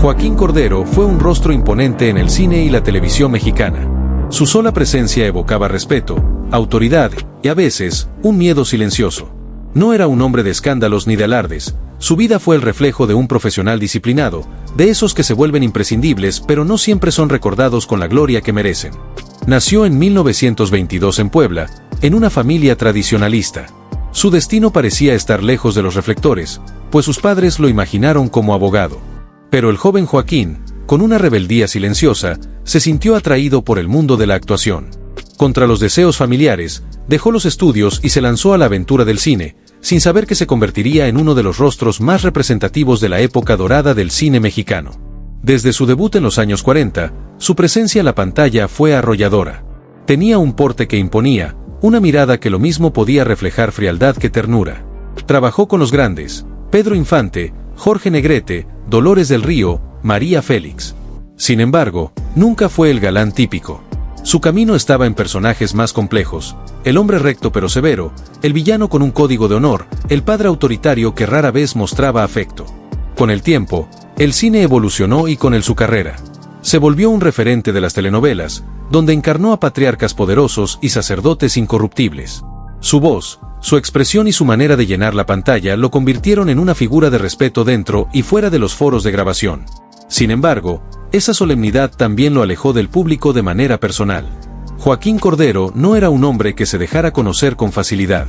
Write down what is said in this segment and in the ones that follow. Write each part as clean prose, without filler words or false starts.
Joaquín Cordero fue un rostro imponente en el cine y la televisión mexicana. Su sola presencia evocaba respeto, autoridad y a veces, un miedo silencioso. No era un hombre de escándalos ni de alardes, su vida fue el reflejo de un profesional disciplinado, de esos que se vuelven imprescindibles pero no siempre son recordados con la gloria que merecen. Nació en 1922 en Puebla, en una familia tradicionalista. Su destino parecía estar lejos de los reflectores, pues sus padres lo imaginaron como abogado. Pero el joven Joaquín, con una rebeldía silenciosa, se sintió atraído por el mundo de la actuación. Contra los deseos familiares, dejó los estudios y se lanzó a la aventura del cine, sin saber que se convertiría en uno de los rostros más representativos de la época dorada del cine mexicano. Desde su debut en los años 40, su presencia en la pantalla fue arrolladora. Tenía un porte que imponía, una mirada que lo mismo podía reflejar frialdad que ternura. Trabajó con los grandes, Pedro Infante, Jorge Negrete, Dolores del Río, María Félix. Sin embargo, nunca fue el galán típico. Su camino estaba en personajes más complejos, el hombre recto pero severo, el villano con un código de honor, el padre autoritario que rara vez mostraba afecto. Con el tiempo, el cine evolucionó y con él su carrera. Se volvió un referente de las telenovelas, donde encarnó a patriarcas poderosos y sacerdotes incorruptibles. Su voz, su expresión y su manera de llenar la pantalla lo convirtieron en una figura de respeto dentro y fuera de los foros de grabación. Sin embargo, esa solemnidad también lo alejó del público de manera personal. Joaquín Cordero no era un hombre que se dejara conocer con facilidad.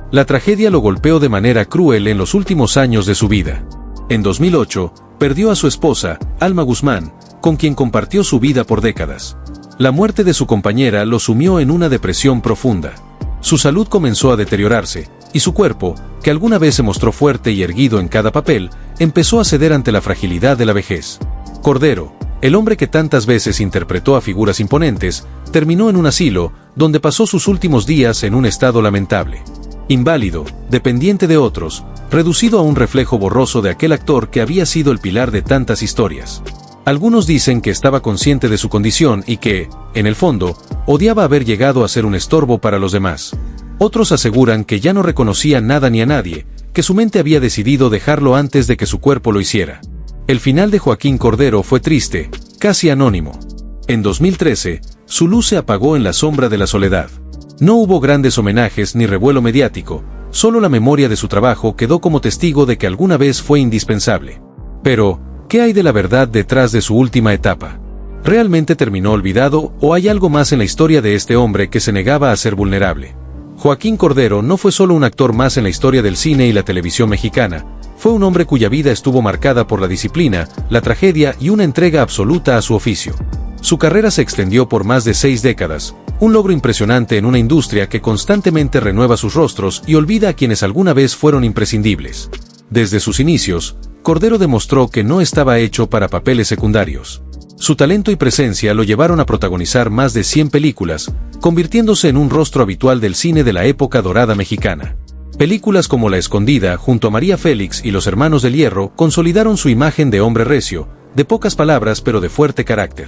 La tragedia lo golpeó de manera cruel en los últimos años de su vida. En 2008, perdió a su esposa, Alma Guzmán, con quien compartió su vida por décadas. La muerte de su compañera lo sumió en una depresión profunda. Su salud comenzó a deteriorarse, y su cuerpo, que alguna vez se mostró fuerte y erguido en cada papel, empezó a ceder ante la fragilidad de la vejez. Cordero, el hombre que tantas veces interpretó a figuras imponentes, terminó en un asilo, donde pasó sus últimos días en un estado lamentable. Inválido, dependiente de otros, reducido a un reflejo borroso de aquel actor que había sido el pilar de tantas historias. Algunos dicen que estaba consciente de su condición y que, en el fondo, odiaba haber llegado a ser un estorbo para los demás. Otros aseguran que ya no reconocía nada ni a nadie, que su mente había decidido dejarlo antes de que su cuerpo lo hiciera. El final de Joaquín Cordero fue triste, casi anónimo. En 2013, su luz se apagó en la sombra de la soledad. No hubo grandes homenajes ni revuelo mediático, solo la memoria de su trabajo quedó como testigo de que alguna vez fue indispensable. Pero, ¿qué hay de la verdad detrás de su última etapa? ¿Realmente terminó olvidado o hay algo más en la historia de este hombre que se negaba a ser vulnerable? Joaquín Cordero no fue solo un actor más en la historia del cine y la televisión mexicana, fue un hombre cuya vida estuvo marcada por la disciplina, la tragedia y una entrega absoluta a su oficio. Su carrera se extendió por más de 6 décadas, un logro impresionante en una industria que constantemente renueva sus rostros y olvida a quienes alguna vez fueron imprescindibles. Desde sus inicios, Cordero demostró que no estaba hecho para papeles secundarios. Su talento y presencia lo llevaron a protagonizar más de 100 películas, convirtiéndose en un rostro habitual del cine de la época dorada mexicana. Películas como La Escondida, junto a María Félix y Los Hermanos del Hierro, consolidaron su imagen de hombre recio, de pocas palabras pero de fuerte carácter.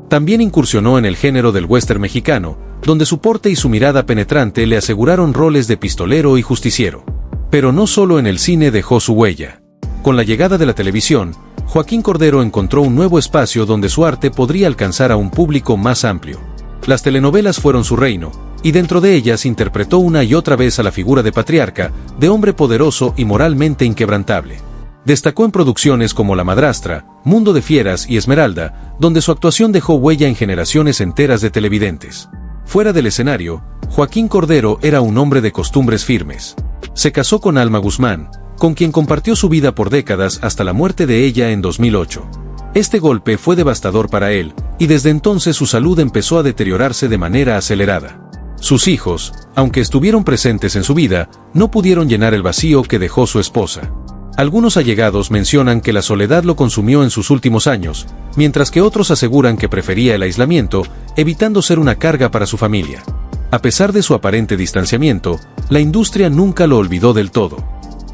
También incursionó en el género del western mexicano, donde su porte y su mirada penetrante le aseguraron roles de pistolero y justiciero. Pero no solo en el cine dejó su huella. Con la llegada de la televisión, Joaquín Cordero encontró un nuevo espacio donde su arte podría alcanzar a un público más amplio. Las telenovelas fueron su reino, y dentro de ellas interpretó una y otra vez a la figura de patriarca, de hombre poderoso y moralmente inquebrantable. Destacó en producciones como La Madrastra, Mundo de Fieras y Esmeralda, donde su actuación dejó huella en generaciones enteras de televidentes. Fuera del escenario, Joaquín Cordero era un hombre de costumbres firmes. Se casó con Alma Guzmán, con quien compartió su vida por décadas hasta la muerte de ella en 2008. Este golpe fue devastador para él, y desde entonces su salud empezó a deteriorarse de manera acelerada. Sus hijos, aunque estuvieron presentes en su vida, no pudieron llenar el vacío que dejó su esposa. Algunos allegados mencionan que la soledad lo consumió en sus últimos años, mientras que otros aseguran que prefería el aislamiento, evitando ser una carga para su familia. A pesar de su aparente distanciamiento, la industria nunca lo olvidó del todo.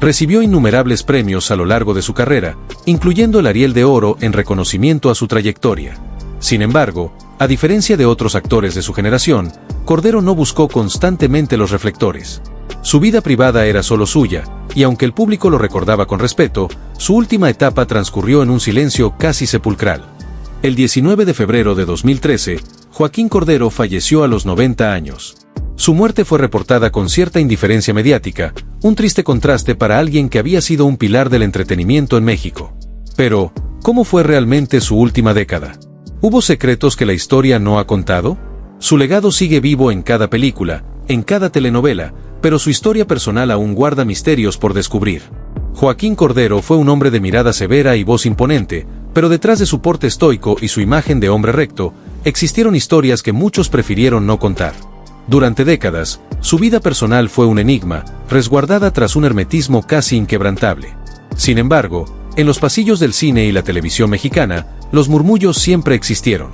Recibió innumerables premios a lo largo de su carrera, incluyendo el Ariel de Oro en reconocimiento a su trayectoria. Sin embargo, a diferencia de otros actores de su generación, Cordero no buscó constantemente los reflectores. Su vida privada era solo suya, y aunque el público lo recordaba con respeto, su última etapa transcurrió en un silencio casi sepulcral. El 19 de febrero de 2013, Joaquín Cordero falleció a los 90 años. Su muerte fue reportada con cierta indiferencia mediática, un triste contraste para alguien que había sido un pilar del entretenimiento en México. Pero, ¿cómo fue realmente su última década? ¿Hubo secretos que la historia no ha contado? Su legado sigue vivo en cada película, en cada telenovela, pero su historia personal aún guarda misterios por descubrir. Joaquín Cordero fue un hombre de mirada severa y voz imponente, pero detrás de su porte estoico y su imagen de hombre recto, existieron historias que muchos prefirieron no contar. Durante décadas, su vida personal fue un enigma, resguardada tras un hermetismo casi inquebrantable. Sin embargo, en los pasillos del cine y la televisión mexicana, los murmullos siempre existieron.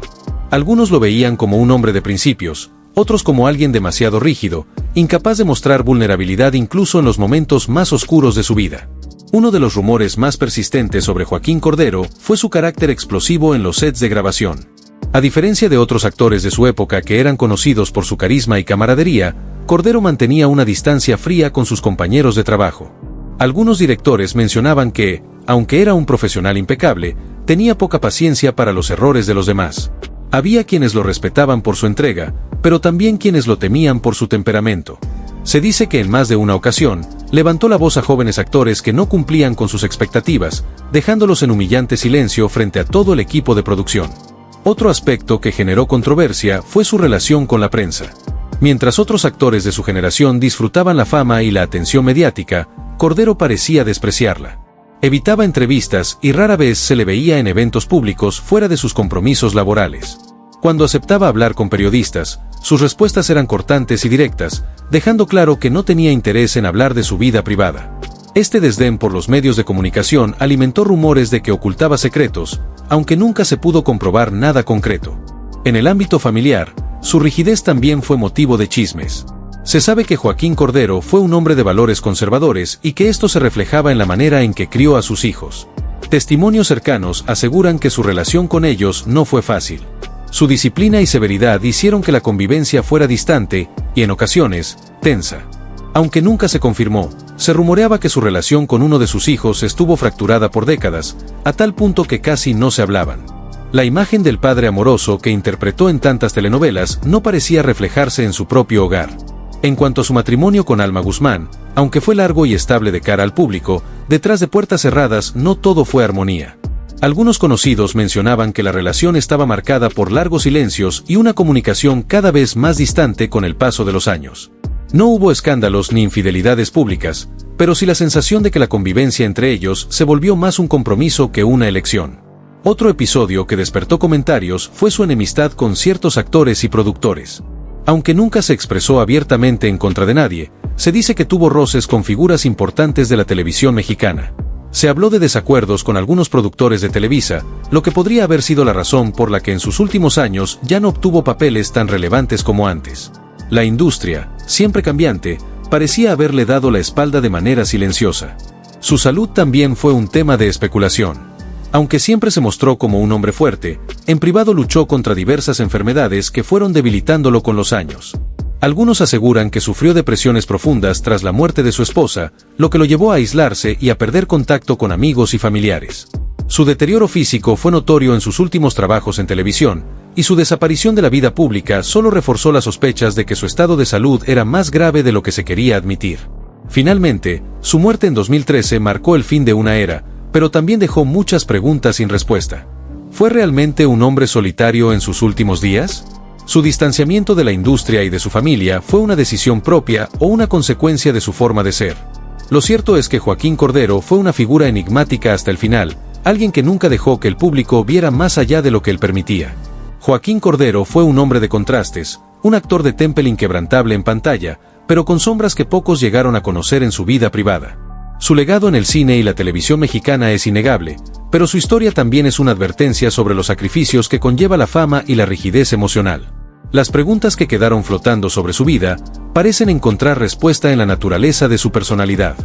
Algunos lo veían como un hombre de principios, otros como alguien demasiado rígido, incapaz de mostrar vulnerabilidad incluso en los momentos más oscuros de su vida. Uno de los rumores más persistentes sobre Joaquín Cordero fue su carácter explosivo en los sets de grabación. A diferencia de otros actores de su época que eran conocidos por su carisma y camaradería, Cordero mantenía una distancia fría con sus compañeros de trabajo. Algunos directores mencionaban que, aunque era un profesional impecable, tenía poca paciencia para los errores de los demás. Había quienes lo respetaban por su entrega, pero también quienes lo temían por su temperamento. Se dice que en más de una ocasión, levantó la voz a jóvenes actores que no cumplían con sus expectativas, dejándolos en humillante silencio frente a todo el equipo de producción. Otro aspecto que generó controversia fue su relación con la prensa. Mientras otros actores de su generación disfrutaban la fama y la atención mediática, Cordero parecía despreciarla. Evitaba entrevistas y rara vez se le veía en eventos públicos fuera de sus compromisos laborales. Cuando aceptaba hablar con periodistas, sus respuestas eran cortantes y directas, dejando claro que no tenía interés en hablar de su vida privada. Este desdén por los medios de comunicación alimentó rumores de que ocultaba secretos, aunque nunca se pudo comprobar nada concreto. En el ámbito familiar, su rigidez también fue motivo de chismes. Se sabe que Joaquín Cordero fue un hombre de valores conservadores y que esto se reflejaba en la manera en que crió a sus hijos. Testimonios cercanos aseguran que su relación con ellos no fue fácil. Su disciplina y severidad hicieron que la convivencia fuera distante y, en ocasiones, tensa. Aunque nunca se confirmó, se rumoreaba que su relación con uno de sus hijos estuvo fracturada por décadas, a tal punto que casi no se hablaban. La imagen del padre amoroso que interpretó en tantas telenovelas no parecía reflejarse en su propio hogar. En cuanto a su matrimonio con Alma Guzmán, aunque fue largo y estable de cara al público, detrás de puertas cerradas no todo fue armonía. Algunos conocidos mencionaban que la relación estaba marcada por largos silencios y una comunicación cada vez más distante con el paso de los años. No hubo escándalos ni infidelidades públicas, pero sí la sensación de que la convivencia entre ellos se volvió más un compromiso que una elección. Otro episodio que despertó comentarios fue su enemistad con ciertos actores y productores. Aunque nunca se expresó abiertamente en contra de nadie, se dice que tuvo roces con figuras importantes de la televisión mexicana. Se habló de desacuerdos con algunos productores de Televisa, lo que podría haber sido la razón por la que en sus últimos años ya no obtuvo papeles tan relevantes como antes. La industria, siempre cambiante, parecía haberle dado la espalda de manera silenciosa. Su salud también fue un tema de especulación. Aunque siempre se mostró como un hombre fuerte, en privado luchó contra diversas enfermedades que fueron debilitándolo con los años. Algunos aseguran que sufrió depresiones profundas tras la muerte de su esposa, lo que lo llevó a aislarse y a perder contacto con amigos y familiares. Su deterioro físico fue notorio en sus últimos trabajos en televisión, y su desaparición de la vida pública solo reforzó las sospechas de que su estado de salud era más grave de lo que se quería admitir. Finalmente, su muerte en 2013 marcó el fin de una era, pero también dejó muchas preguntas sin respuesta. ¿Fue realmente un hombre solitario en sus últimos días? ¿Su distanciamiento de la industria y de su familia fue una decisión propia o una consecuencia de su forma de ser? Lo cierto es que Joaquín Cordero fue una figura enigmática hasta el final, alguien que nunca dejó que el público viera más allá de lo que él permitía. Joaquín Cordero fue un hombre de contrastes, un actor de temple inquebrantable en pantalla, pero con sombras que pocos llegaron a conocer en su vida privada. Su legado en el cine y la televisión mexicana es innegable, pero su historia también es una advertencia sobre los sacrificios que conlleva la fama y la rigidez emocional. Las preguntas que quedaron flotando sobre su vida parecen encontrar respuesta en la naturaleza de su personalidad.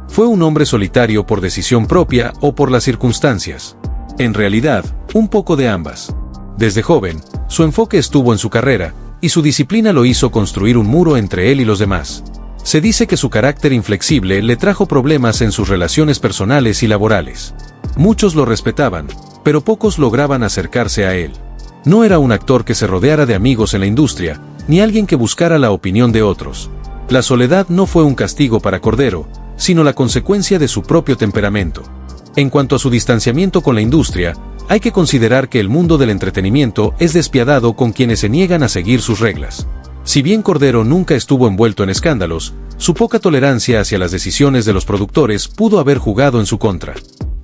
¿Fue un hombre solitario por decisión propia o por las circunstancias? En realidad, un poco de ambas. Desde joven, su enfoque estuvo en su carrera, y su disciplina lo hizo construir un muro entre él y los demás. Se dice que su carácter inflexible le trajo problemas en sus relaciones personales y laborales. Muchos lo respetaban, pero pocos lograban acercarse a él. No era un actor que se rodeara de amigos en la industria, ni alguien que buscara la opinión de otros. La soledad no fue un castigo para Cordero, sino la consecuencia de su propio temperamento. En cuanto a su distanciamiento con la industria, hay que considerar que el mundo del entretenimiento es despiadado con quienes se niegan a seguir sus reglas. Si bien Cordero nunca estuvo envuelto en escándalos, su poca tolerancia hacia las decisiones de los productores pudo haber jugado en su contra.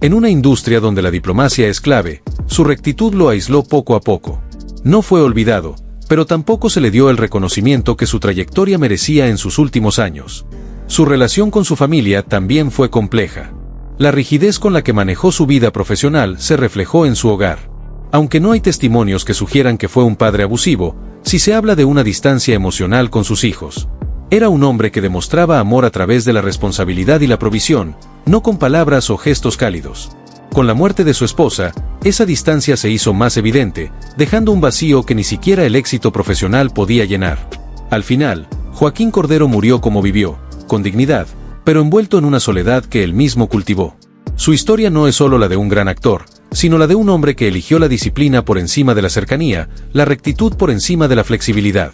En una industria donde la diplomacia es clave, su rectitud lo aisló poco a poco. No fue olvidado, pero tampoco se le dio el reconocimiento que su trayectoria merecía en sus últimos años. Su relación con su familia también fue compleja. La rigidez con la que manejó su vida profesional se reflejó en su hogar. Aunque no hay testimonios que sugieran que fue un padre abusivo, sí se habla de una distancia emocional con sus hijos. Era un hombre que demostraba amor a través de la responsabilidad y la provisión, no con palabras o gestos cálidos. Con la muerte de su esposa, esa distancia se hizo más evidente, dejando un vacío que ni siquiera el éxito profesional podía llenar. Al final, Joaquín Cordero murió como vivió, con dignidad, pero envuelto en una soledad que él mismo cultivó. Su historia no es solo la de un gran actor, sino la de un hombre que eligió la disciplina por encima de la cercanía, la rectitud por encima de la flexibilidad.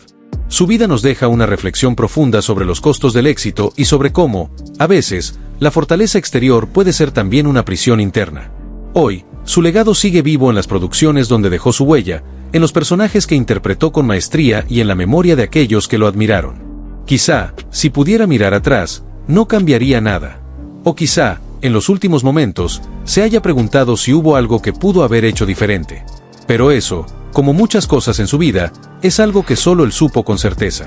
Su vida nos deja una reflexión profunda sobre los costos del éxito y sobre cómo, a veces, la fortaleza exterior puede ser también una prisión interna. Hoy, su legado sigue vivo en las producciones donde dejó su huella, en los personajes que interpretó con maestría y en la memoria de aquellos que lo admiraron. Quizá, si pudiera mirar atrás, no cambiaría nada. O quizá, en los últimos momentos, se haya preguntado si hubo algo que pudo haber hecho diferente. Pero eso, como muchas cosas en su vida, es algo que solo él supo con certeza.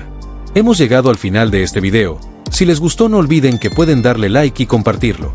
Hemos llegado al final de este video. Si les gustó no olviden que pueden darle like y compartirlo.